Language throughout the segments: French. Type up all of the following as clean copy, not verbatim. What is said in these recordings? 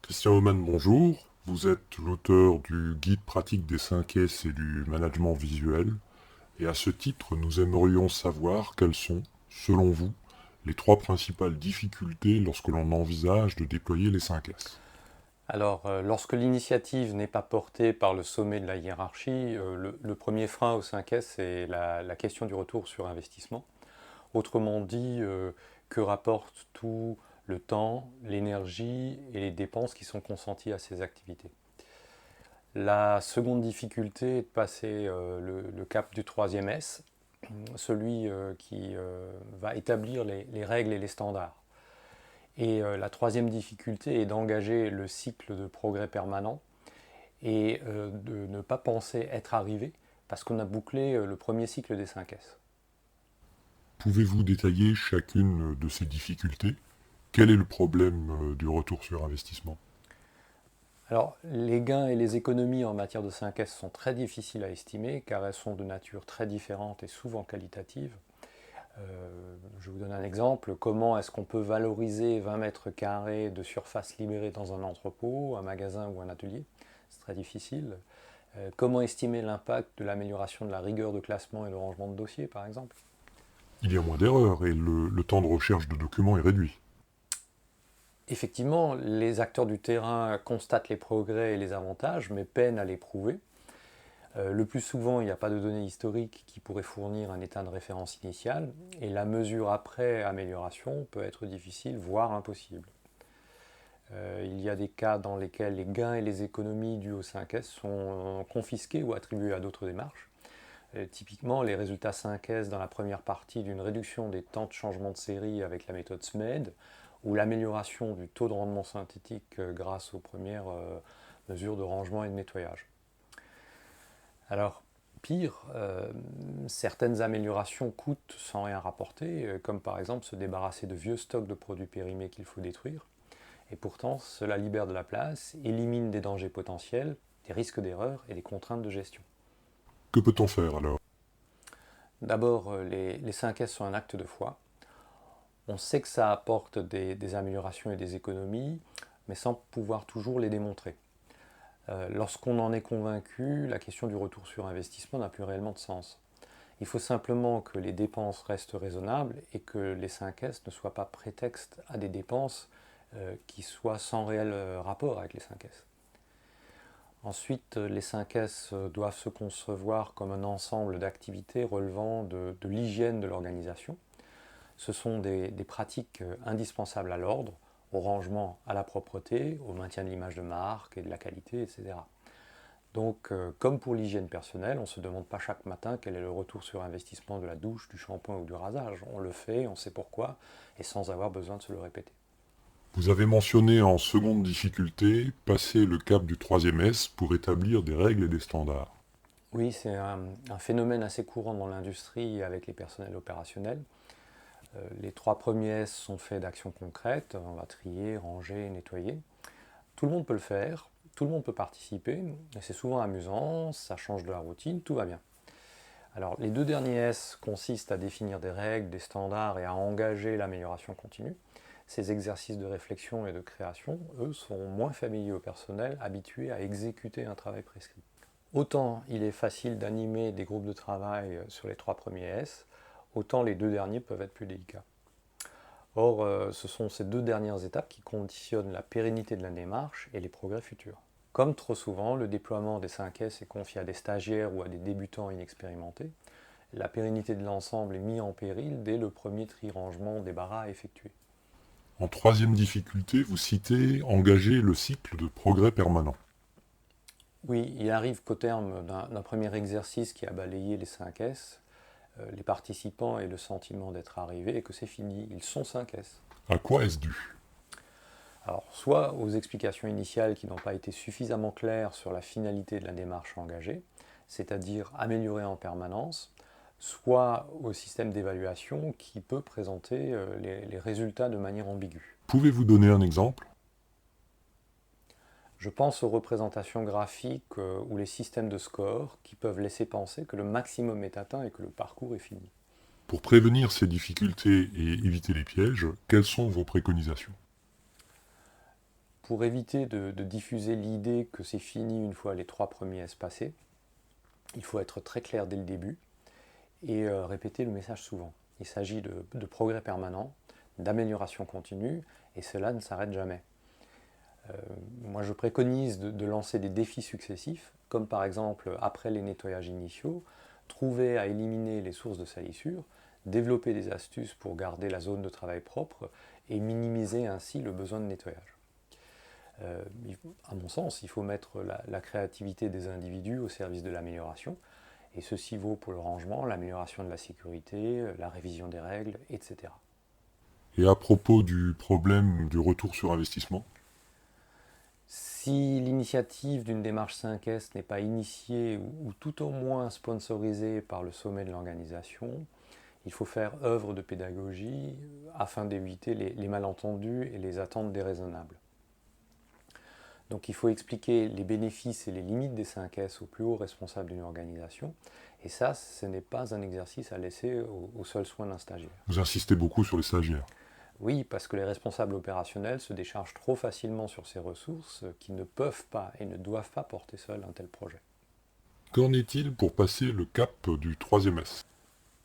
Christian Oman, bonjour. Vous êtes l'auteur du guide pratique des 5S et du management visuel. Et à ce titre, nous aimerions savoir quelles sont, selon vous, les trois principales difficultés lorsque l'on envisage de déployer les 5S. Alors, lorsque l'initiative n'est pas portée par le sommet de la hiérarchie, le premier frein au 5S, c'est la question du retour sur investissement. Autrement dit, que rapporte tout le temps, l'énergie et les dépenses qui sont consenties à ces activités. La seconde difficulté est de passer le cap du troisième S, celui qui va établir les règles et les standards. Et la troisième difficulté est d'engager le cycle de progrès permanent et de ne pas penser être arrivé parce qu'on a bouclé le premier cycle des 5S. Pouvez-vous détailler chacune de ces difficultés? Quel est le problème du retour sur investissement? Alors, les gains et les économies en matière de 5S sont très difficiles à estimer car elles sont de nature très différente et souvent qualitatives. Je vous donne un exemple. Comment est-ce qu'on peut valoriser 20 mètres carrés de surface libérée dans un entrepôt, un magasin ou un atelier? C'est très difficile. Comment estimer l'impact de l'amélioration de la rigueur de classement et de rangement de dossiers, par exemple? Il y a moins d'erreurs et le temps de recherche de documents est réduit. Effectivement, les acteurs du terrain constatent les progrès et les avantages, mais peinent à les prouver. Le plus souvent, il n'y a pas de données historiques qui pourraient fournir un état de référence initial, et la mesure après amélioration peut être difficile, voire impossible. Il y a des cas dans lesquels les gains et les économies dues au 5S sont confisqués ou attribués à d'autres démarches. Typiquement, les résultats 5S dans la première partie d'une réduction des temps de changement de série avec la méthode SMED, ou l'amélioration du taux de rendement synthétique grâce aux premières mesures de rangement et de nettoyage. Alors, pire, certaines améliorations coûtent sans rien rapporter, comme par exemple se débarrasser de vieux stocks de produits périmés qu'il faut détruire. Et pourtant, cela libère de la place, élimine des dangers potentiels, des risques d'erreur et des contraintes de gestion. Que peut-on faire alors? D'abord, les 5S sont un acte de foi. On sait que ça apporte des améliorations et des économies, mais sans pouvoir toujours les démontrer. Lorsqu'on en est convaincu, la question du retour sur investissement n'a plus réellement de sens. Il faut simplement que les dépenses restent raisonnables et que les 5S ne soient pas prétexte à des dépenses qui soient sans réel rapport avec les 5S. Ensuite, les 5S doivent se concevoir comme un ensemble d'activités relevant de l'hygiène de l'organisation. Ce sont des pratiques indispensables à l'ordre, au rangement, à la propreté, au maintien de l'image de marque et de la qualité, etc. Donc, comme pour l'hygiène personnelle, on ne se demande pas chaque matin quel est le retour sur investissement de la douche, du shampoing ou du rasage. On le fait, on sait pourquoi, et sans avoir besoin de se le répéter. Vous avez mentionné en seconde difficulté passer le cap du troisième S pour établir des règles et des standards. Oui, c'est un phénomène assez courant dans l'industrie avec les personnels opérationnels. Les trois premiers S sont faits d'actions concrètes. On va trier, ranger, nettoyer. Tout le monde peut le faire, tout le monde peut participer, et c'est souvent amusant, ça change de la routine, tout va bien. Alors les deux derniers S consistent à définir des règles, des standards et à engager l'amélioration continue. Ces exercices de réflexion et de création, eux, sont moins familiers au personnel, habitués à exécuter un travail prescrit. Autant il est facile d'animer des groupes de travail sur les trois premiers S, autant les deux derniers peuvent être plus délicats. Or, ce sont ces deux dernières étapes qui conditionnent la pérennité de la démarche et les progrès futurs. Comme trop souvent, le déploiement des 5S est confié à des stagiaires ou à des débutants inexpérimentés. La pérennité de l'ensemble est mise en péril dès le premier tri-rangement débarras effectué. En troisième difficulté, vous citez engager le cycle de progrès permanent. Oui, il arrive qu'au terme d'un premier exercice qui a balayé les 5S, les participants aient le sentiment d'être arrivés et que c'est fini, ils sont 5S. À quoi est-ce dû? Alors, soit aux explications initiales qui n'ont pas été suffisamment claires sur la finalité de la démarche engagée, c'est-à-dire améliorer en permanence, soit au système d'évaluation qui peut présenter les résultats de manière ambiguë. Pouvez-vous donner un exemple? Je pense aux représentations graphiques ou les systèmes de score qui peuvent laisser penser que le maximum est atteint et que le parcours est fini. Pour prévenir ces difficultés et éviter les pièges, quelles sont vos préconisations? Pour éviter de diffuser l'idée que c'est fini une fois les 3 premiers S passés, il faut être très clair dès le début et répéter le message souvent. Il s'agit de progrès permanent, d'amélioration continue, et cela ne s'arrête jamais. Moi, je préconise de lancer des défis successifs, comme par exemple, après les nettoyages initiaux, trouver à éliminer les sources de salissure, développer des astuces pour garder la zone de travail propre et minimiser ainsi le besoin de nettoyage. À mon sens, il faut mettre la créativité des individus au service de l'amélioration, et ceci vaut pour le rangement, l'amélioration de la sécurité, la révision des règles, etc. Et à propos du problème du retour sur investissement? Si l'initiative d'une démarche 5S n'est pas initiée ou tout au moins sponsorisée par le sommet de l'organisation, il faut faire œuvre de pédagogie afin d'éviter les malentendus et les attentes déraisonnables. Donc il faut expliquer les bénéfices et les limites des 5S aux plus hauts responsables d'une organisation, et ça, ce n'est pas un exercice à laisser au seul soin d'un stagiaire. Vous insistez beaucoup sur les stagiaires. Oui, parce que les responsables opérationnels se déchargent trop facilement sur ces ressources qui ne peuvent pas et ne doivent pas porter seuls un tel projet. Qu'en est-il pour passer le cap du 3e S?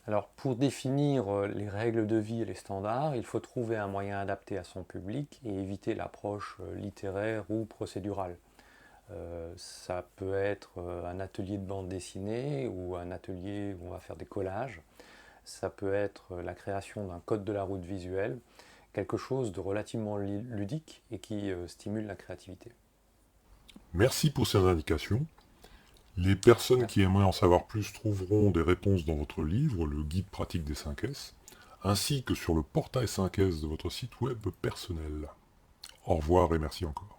Alors, pour définir les règles de vie et les standards, il faut trouver un moyen adapté à son public et éviter l'approche littéraire ou procédurale. Ça peut être un atelier de bande dessinée ou un atelier où on va faire des collages. Ça peut être la création d'un code de la route visuel, quelque chose de relativement ludique et qui stimule la créativité. Merci pour ces indications. Les personnes qui aimeraient en savoir plus trouveront des réponses dans votre livre, le guide pratique des 5S, ainsi que sur le portail 5S de votre site web personnel. Au revoir et merci encore.